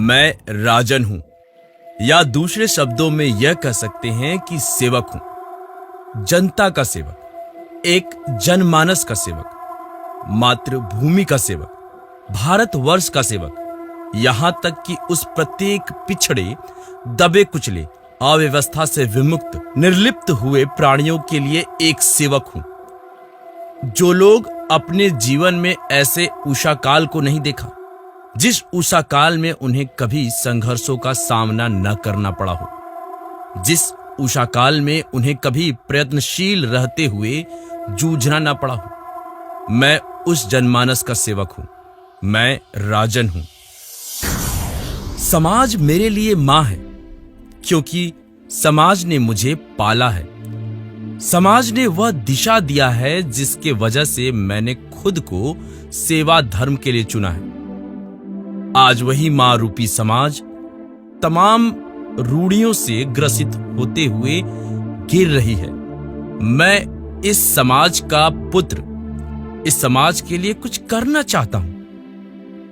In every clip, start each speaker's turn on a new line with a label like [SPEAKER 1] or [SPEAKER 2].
[SPEAKER 1] मैं राजन हूं, या दूसरे शब्दों में यह कह सकते हैं कि सेवक हूं। जनता का सेवक, एक जनमानस का सेवक, मातृभूमि का सेवक, भारतवर्ष का सेवक, यहां तक कि उस प्रत्येक पिछड़े, दबे कुचले, अव्यवस्था से विमुक्त, निर्लिप्त हुए प्राणियों के लिए एक सेवक हूं। जो लोग अपने जीवन में ऐसे उषा काल को नहीं देखा, जिस उषा काल में उन्हें कभी संघर्षों का सामना न करना पड़ा हो, जिस उषा काल में उन्हें कभी प्रयत्नशील रहते हुए जूझना न पड़ा हो, मैं उस जनमानस का सेवक हूं। मैं राजन हूं। समाज मेरे लिए मां है, क्योंकि समाज ने मुझे पाला है। समाज ने वह दिशा दिया है जिसके वजह से मैंने खुद को सेवा धर्म के लिए चुना है। आज वही मां रूपी समाज तमाम रूढ़ियों से ग्रसित होते हुए गिर रही है। मैं इस समाज का पुत्र, इस समाज के लिए कुछ करना चाहता हूं।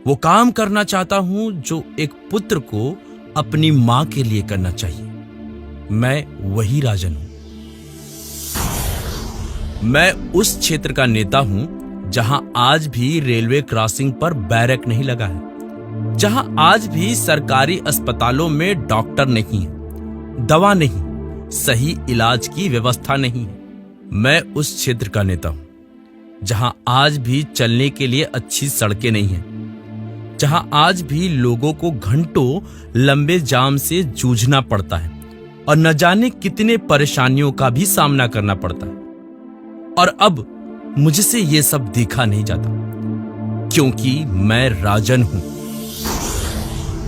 [SPEAKER 1] वो काम करना चाहता हूं जो एक पुत्र को अपनी मां के लिए करना चाहिए। मैं वही राजन हूं। मैं उस क्षेत्र का नेता हूं जहां आज भी रेलवे क्रॉसिंग पर बैरक नहीं लगा है, जहां आज भी सरकारी अस्पतालों में डॉक्टर नहीं है, दवा नहीं, सही इलाज की व्यवस्था नहीं है। मैं उस क्षेत्र का नेता हूं जहां आज भी चलने के लिए अच्छी सड़कें नहीं हैं, जहां आज भी लोगों को घंटों लंबे जाम से जूझना पड़ता है और न जाने कितने परेशानियों का भी सामना करना पड़ता है। और अब मुझसे ये सब देखा नहीं जाता, क्योंकि मैं राजन हूं।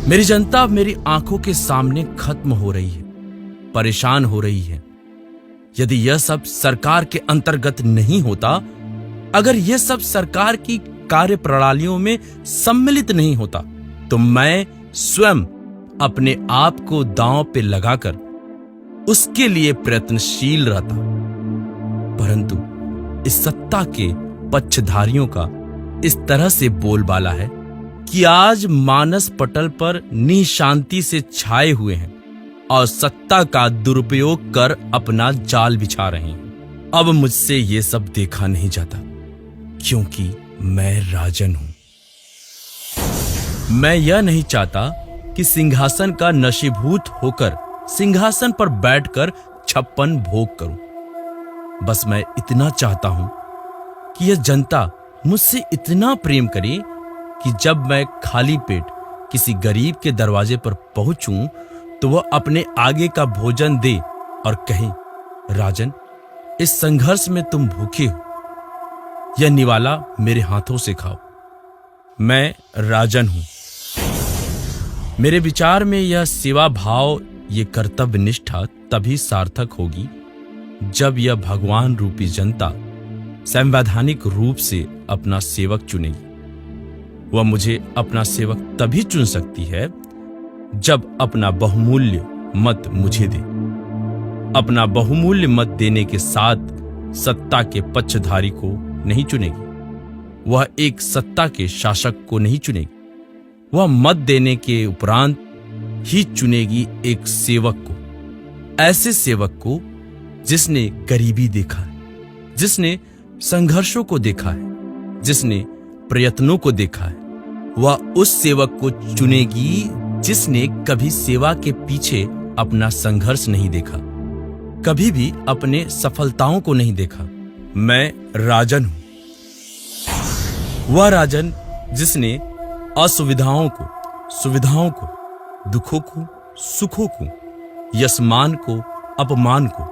[SPEAKER 1] मेरी जनता मेरी आंखों के सामने खत्म हो रही है, परेशान हो रही है। यदि यह सब सरकार के अंतर्गत नहीं होता, अगर यह सब सरकार की कार्य प्रणालियों में सम्मिलित नहीं होता, तो मैं स्वयं अपने आप को दांव पे लगाकर उसके लिए प्रयत्नशील रहता। परंतु इस सत्ता के पक्षधारियों का इस तरह से बोलबाला है कि आज मानस पटल पर निशांति से छाए हुए हैं और सत्ता का दुरुपयोग कर अपना जाल बिछा रहे हैं। अब मुझसे ये सब देखा नहीं जाता, क्योंकि मैं राजन हूं। मैं यह नहीं चाहता कि सिंहासन का नशीभूत होकर सिंहासन पर बैठकर 56 भोग करूं। बस मैं इतना चाहता हूं कि यह जनता मुझसे इतना प्रेम करे कि जब मैं खाली पेट किसी गरीब के दरवाजे पर पहुंचूं तो वह अपने आगे का भोजन दे और कहे, राजन, इस संघर्ष में तुम भूखे हो, यह निवाला मेरे हाथों से खाओ। मैं राजन हूं। मेरे विचार में यह सेवा भाव, ये कर्तव्य निष्ठा तभी सार्थक होगी जब यह भगवान रूपी जनता संवैधानिक रूप से अपना सेवक चुनेगी। वह मुझे अपना सेवक तभी चुन सकती है जब अपना बहुमूल्य मत मुझे दे। अपना बहुमूल्य मत देने के साथ सत्ता के पक्षधारी को नहीं चुनेगी। वह एक सत्ता के शासक को नहीं चुनेगी। वह मत देने के उपरांत ही चुनेगी एक सेवक को, ऐसे सेवक को जिसने गरीबी देखा है, जिसने संघर्षों को देखा है, जिसने प्रयत्नों को देखा है। वह उस सेवक को चुनेगी जिसने कभी सेवा के पीछे अपना संघर्ष नहीं देखा, कभी भी अपने सफलताओं को नहीं देखा। मैं राजन हूं। वह राजन जिसने असुविधाओं को, सुविधाओं को, दुखों को, सुखों को, यशमान को, अपमान को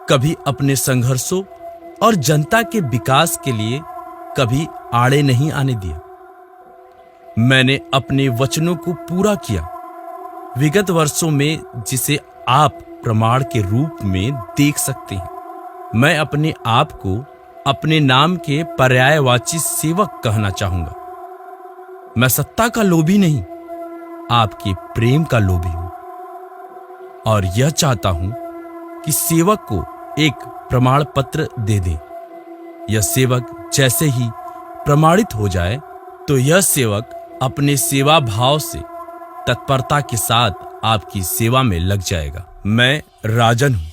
[SPEAKER 1] कभी अपने संघर्षों और जनता के विकास के लिए कभी आड़े नहीं आने दिया। मैंने अपने वचनों को पूरा किया। विगत वर्षों में जिसे आप प्रमाण के रूप में देख सकते हैं, मैं अपने आप को अपने नाम के पर्यायवाची सेवक कहना चाहूंगा। मैं सत्ता का लोभी नहीं, आपके प्रेम का लोभी हूं और यह चाहता हूं कि सेवक को एक प्रमाण पत्र दे दे। यह सेवक जैसे ही प्रमाणित हो जाए तो यह सेवक अपने सेवा भाव से तत्परता के साथ आपकी सेवा में लग जाएगा। मैं राजन हूं।